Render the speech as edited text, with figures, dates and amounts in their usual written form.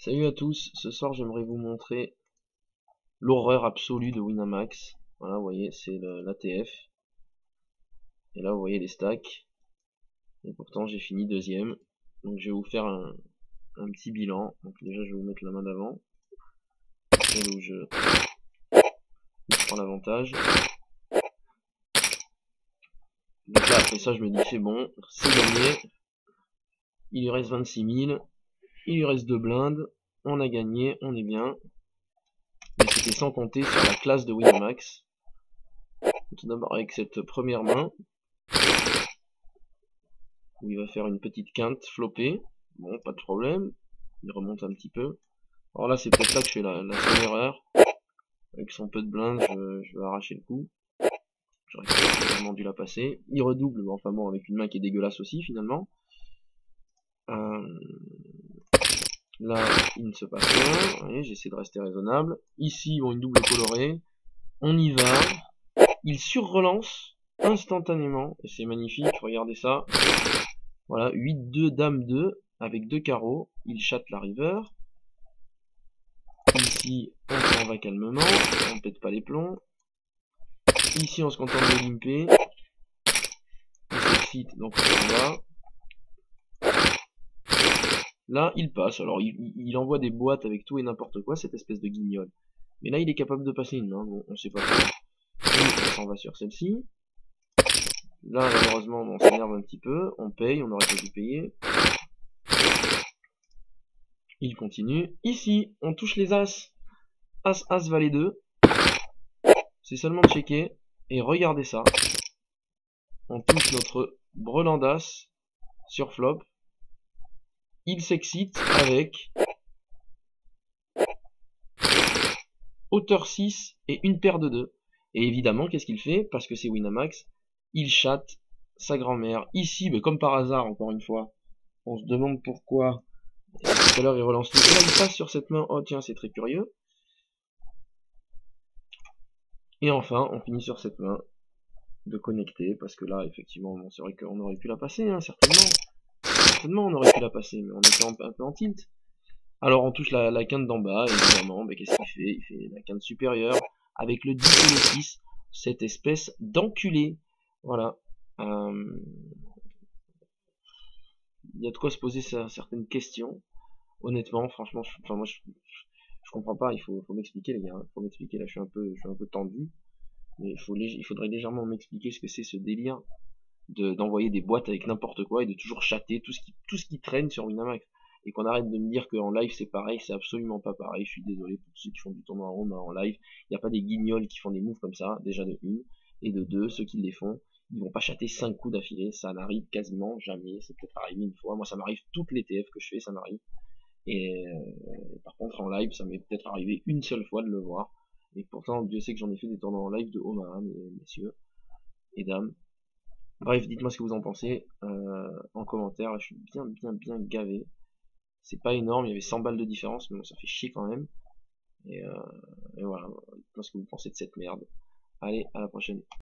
Salut à tous, ce soir j'aimerais vous montrer l'horreur absolue de Winamax. Voilà, vous voyez, c'est l'ATF. Et là, vous voyez les stacks. Et pourtant, j'ai fini deuxième. Donc je vais vous faire un petit bilan. Donc déjà, je vais vous mettre la main d'avant. Celle où je prends l'avantage. Donc là, après ça, je me dis, c'est bon, c'est gagné. Il lui reste 26 000. Il lui reste 2 blindes. On a gagné, on est bien. Mais c'était sans compter sur la classe de Winamax. Tout d'abord avec cette première main, où il va faire une petite quinte flopée. Bon, pas de problème. Il remonte un petit peu. Alors là, c'est peut-être là que je fais la seule erreur. Avec son peu de blinde, je vais arracher le coup. J'aurais vraiment dû la passer. Il redouble, mais enfin bon, avec une main qui est dégueulasse aussi, finalement. Là, il ne se passe rien. Vous voyez, j'essaie de rester raisonnable. Ici, bon, une double colorée. On y va. Il surrelance instantanément. Et c'est magnifique, regardez ça. Voilà, 8-2, Dame 2, avec 2 carreaux. Il chatte la river. Ici, on s'en va calmement. On ne pète pas les plombs. Ici, on se contente de limper. Il s'excite, donc on s'en va. Là, il passe. Alors, il envoie des boîtes avec tout et n'importe quoi, cette espèce de guignol. Mais là, il est capable de passer une main. Bon, on sait pas trop. On s'en va sur celle-ci. Là, malheureusement, on s'énerve un petit peu. On paye, on aurait pas dû payer. Il continue. Ici, on touche les as. As, as, valet 2. C'est seulement de checker. Et regardez ça. On touche notre brelan d'as sur flop. Il s'excite avec hauteur 6 et une paire de 2. Et évidemment, qu'est-ce qu'il fait? Parce que c'est Winamax, il chatte sa grand-mère. Ici, mais comme par hasard, encore une fois, on se demande pourquoi. Et tout à l'heure, il relance tout. Et là, il passe sur cette main. Oh tiens, c'est très curieux. Et enfin, on finit sur cette main de connecter, parce que là, effectivement, bon, c'est vrai qu'on aurait pu la passer, hein, certainement. Certainement, on aurait pu la passer, mais on était un peu en tilt. Alors on touche la quinte d'en bas, évidemment, mais qu'est-ce qu'il fait? Il fait la quinte supérieure, avec le 10 et le 6, cette espèce d'enculé. Voilà. Il y a de quoi se poser certaines questions. Honnêtement, franchement, moi je comprends pas, il faut m'expliquer les gars, il faut m'expliquer, là je suis un peu tendu, mais il faudrait légèrement m'expliquer ce que c'est ce délire d'envoyer des boîtes avec n'importe quoi et de toujours chatter tout ce qui traîne sur Winamax. Et qu'on arrête de me dire qu'en live c'est pareil, c'est absolument pas pareil, je suis désolé pour ceux qui font du tournoi en Rome en live, il n'y a pas des guignols qui font des moves comme ça, déjà de une, et de deux, ceux qui les font, ils vont pas chatter 5 coups d'affilée, ça n'arrive quasiment jamais, c'est peut-être arrivé une fois, moi ça m'arrive toutes les TF que je fais, ça m'arrive, et par contre en live ça m'est peut-être arrivé une seule fois de le voir, et pourtant Dieu sait que j'en ai fait des tournois en live de Omaha, messieurs et dames. Bref, dites-moi ce que vous en pensez en commentaire, je suis bien gavé. C'est pas énorme, il y avait 100 balles de différence, mais bon, ça fait chier quand même. Et voilà, dites-moi ce que vous pensez de cette merde. Allez, à la prochaine.